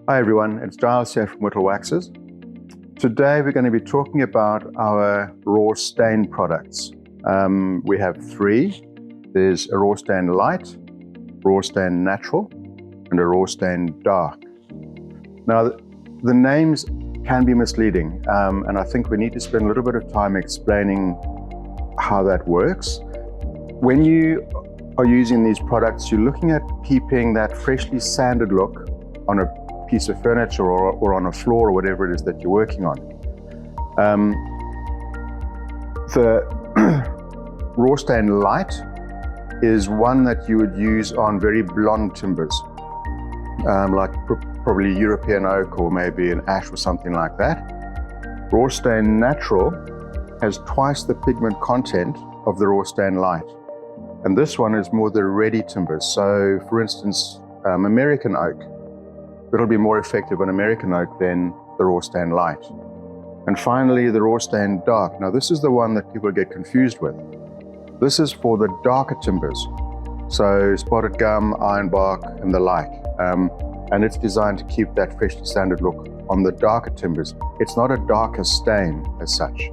Hi everyone, it's Giles here from Whittle Waxes. Today we're going to be talking about our raw stain products. We have three. There's a raw stain light, raw stain natural, and a raw stain dark. Now the names can be misleading, and I think we need to spend a little bit of time explaining how that works. When you are using these products, you're looking at keeping that freshly sanded look on a piece of furniture or on a floor or whatever it is that you're working on. The raw stain light is one that you would use on very blonde timbers, like probably European oak or maybe an ash or something like that. Raw stain natural has twice the pigment content of the raw stain light. And this one is more the ready timbers. So for instance, American oak, it'll be more effective on American oak than the raw stain light. And finally, the raw stain dark. Now this is the one that people get confused with. This is for the darker timbers. So spotted gum, ironbark, and the like. And it's designed to keep that freshly sanded look on the darker timbers. It's not a darker stain as such.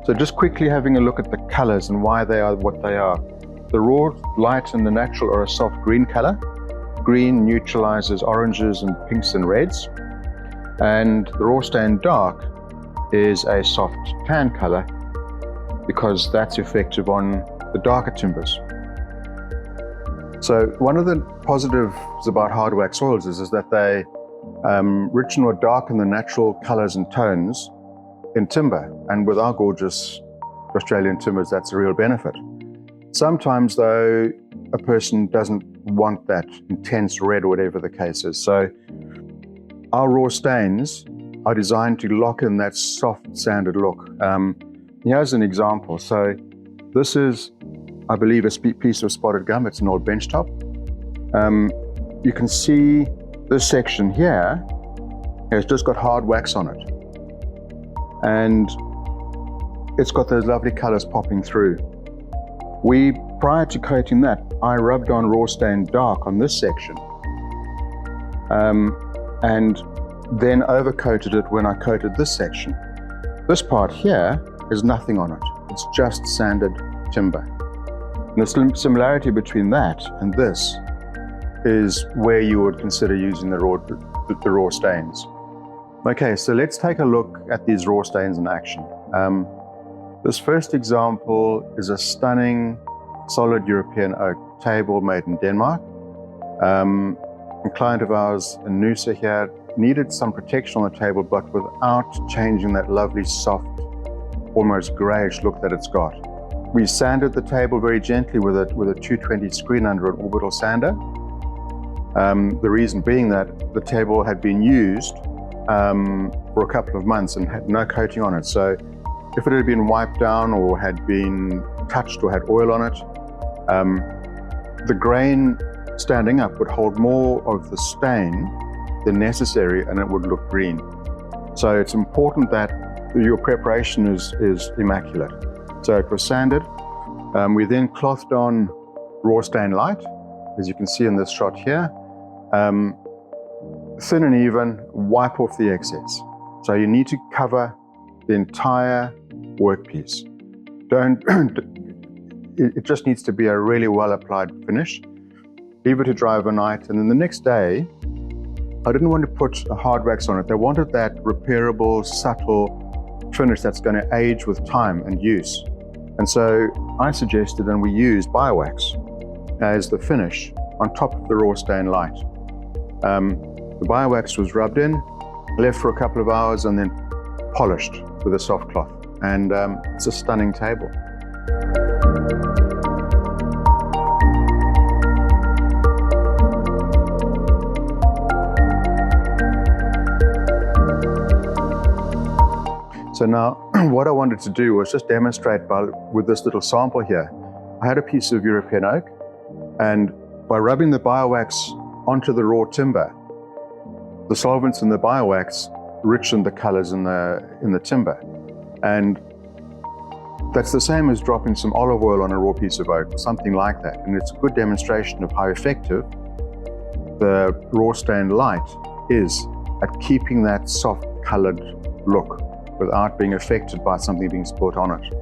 So just quickly having a look at the colors and why they are what they are. The raw light and the natural are a soft green color. Green neutralizes oranges and pinks and reds. And the raw stain dark is a soft tan color because that's effective on the darker timbers. So one of the positives about hardwax oils is that they richen or darken the natural colors and tones in timber. And with our gorgeous Australian timbers, that's a real benefit. Sometimes though, a person doesn't want that intense red or whatever the case is. So our raw stains are designed to lock in that soft sanded look. Here's an example. So this is, I believe, a piece of spotted gum. It's an old bench top. You can see this section here has just got hard wax on it. And it's got those lovely colors popping through. Prior to coating that, I rubbed on raw stain dark on this section, and then overcoated it when I coated this section. This part here has nothing on it. It's just sanded timber. And the similarity between that and this is where you would consider using the raw stains. Okay, so let's take a look at these raw stains in action. This first example is a stunning solid European oak table made in Denmark. A client of ours, a Noosa here, needed some protection on the table, but without changing that lovely soft, almost grayish look that it's got. We sanded the table very gently with a 220 screen under an orbital sander. The reason being that the table had been used for a couple of months and had no coating on it. So if it had been wiped down or had been touched or had oil on it, the grain standing up would hold more of the stain than necessary and it would look green. So it's important that your preparation is immaculate. So it was sanded. We then clothed on raw stain light, as you can see in this shot here. Thin and even, wipe off the excess. So you need to cover the entire workpiece. It just needs to be a really well applied finish. Leave it to dry overnight, and then the next day, I didn't want to put a hard wax on it. I wanted that repairable, subtle finish that's going to age with time and use. And so I suggested, and we used Biowax as the finish on top of the raw stain light. The Biowax was rubbed in, left for a couple of hours, and then polished with a soft cloth. And it's a stunning table. So now what I wanted to do was just demonstrate with this little sample here. I had a piece of European oak, and by rubbing the Biowax onto the raw timber, the solvents in the Biowax richened the colors in the timber. And that's the same as dropping some olive oil on a raw piece of oak, something like that. And it's a good demonstration of how effective the raw stain light is at keeping that soft colored look without being affected by something being spilt on it.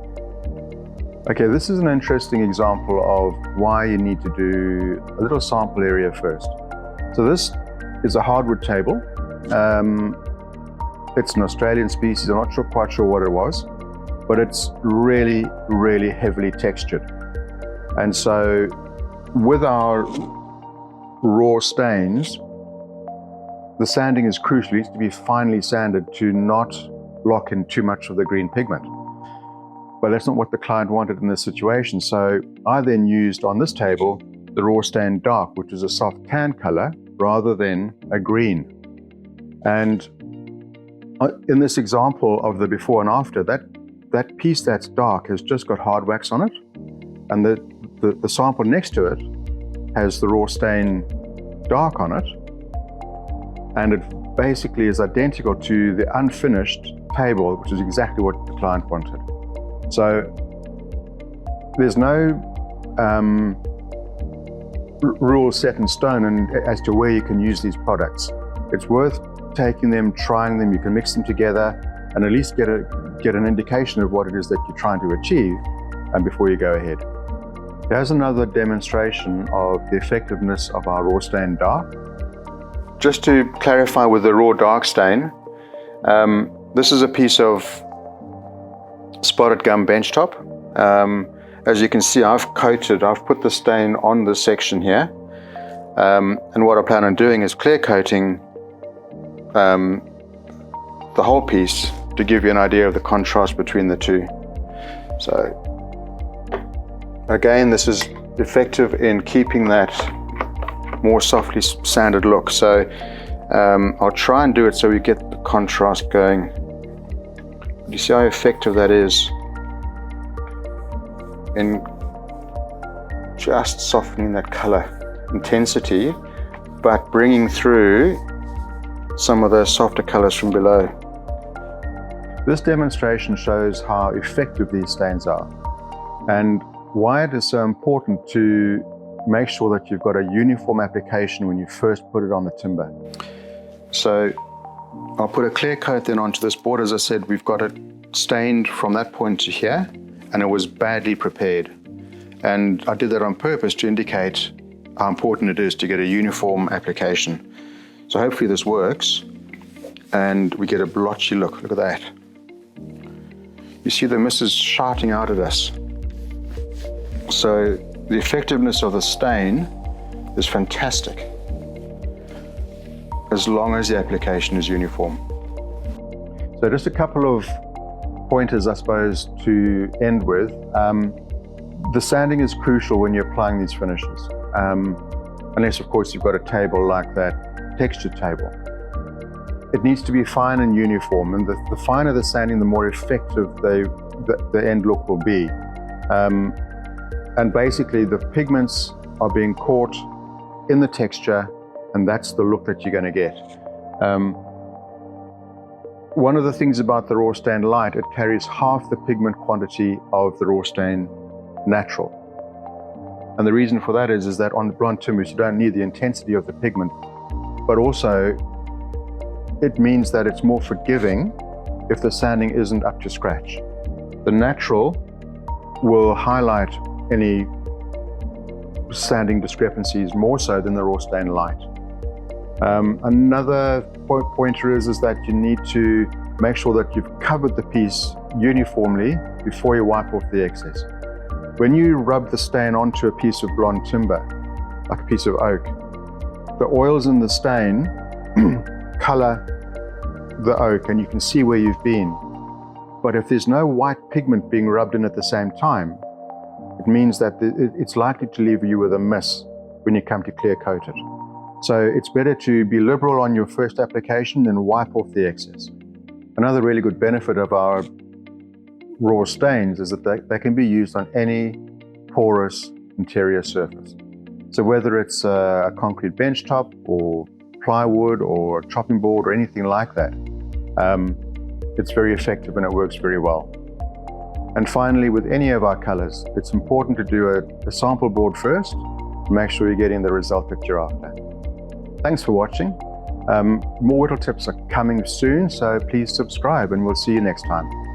Okay, this is an interesting example of why you need to do a little sample area first. So this is a hardwood table. It's an Australian species. I'm not quite sure what it was, but it's really, really heavily textured. And so with our raw stains, the sanding is crucial. It needs to be finely sanded to not lock in too much of the green pigment. But that's not what the client wanted in this situation. So I then used on this table the raw stain dark, which is a soft tan color rather than a green. And in this example of the before and after, that piece that's dark has just got hardwax on it, and the sample next to it has the raw stain dark on it, and it basically is identical to the unfinished table, which is exactly what the client wanted. So there's no rule set in stone as to where you can use these products. It's worth taking them, trying them. You can mix them together and at least get an indication of what it is that you're trying to achieve, and before you go ahead. Here's another demonstration of the effectiveness of our raw stain dark. Just to clarify with the raw dark stain, this is a piece of spotted gum benchtop. As you can see, I've put the stain on this section here, and what I plan on doing is clear coating the whole piece to give you an idea of the contrast between the two. So again, this is effective in keeping that more softly sanded look. So I'll try and do it so we get the contrast going. You see how effective that is in just softening that color intensity, but bringing through some of those softer colors from below. This demonstration shows how effective these stains are and why it is so important to make sure that you've got a uniform application when you first put it on the timber. So I'll put a clear coat then onto this board. As I said, we've got it stained from that point to here, and it was badly prepared. And I did that on purpose to indicate how important it is to get a uniform application. So hopefully this works and we get a blotchy look. Look at that. You see the mist is shouting out at us. So the effectiveness of the stain is fantastic, as long as the application is uniform. So just a couple of pointers, I suppose, to end with. The sanding is crucial when you're applying these finishes, unless of course you've got a table like that textured table. It needs to be fine and uniform, and the finer the sanding, the more effective the end look will be. And basically the pigments are being caught in the texture, and that's the look that you're going to get. One of the things about the raw stain light, it carries half the pigment quantity of the raw stain natural. And the reason for that is that on the blonde timbers you don't need the intensity of the pigment, but also it means that it's more forgiving if the sanding isn't up to scratch. The natural will highlight any sanding discrepancies more so than the raw stain light. Another pointer is that you need to make sure that you've covered the piece uniformly before you wipe off the excess. When you rub the stain onto a piece of blonde timber, like a piece of oak, the oils in the stain color the oak and you can see where you've been. But if there's no white pigment being rubbed in at the same time, it means that it's likely to leave you with a miss when you come to clear coat it. So it's better to be liberal on your first application and wipe off the excess. Another really good benefit of our raw stains is that they can be used on any porous interior surface. So whether it's a concrete bench top or plywood or a chopping board or anything like that, it's very effective and it works very well. And finally, with any of our colors, it's important to do a sample board first to make sure you're getting the result that you're after. Thanks for watching. More Whittle Tips are coming soon, so please subscribe and we'll see you next time.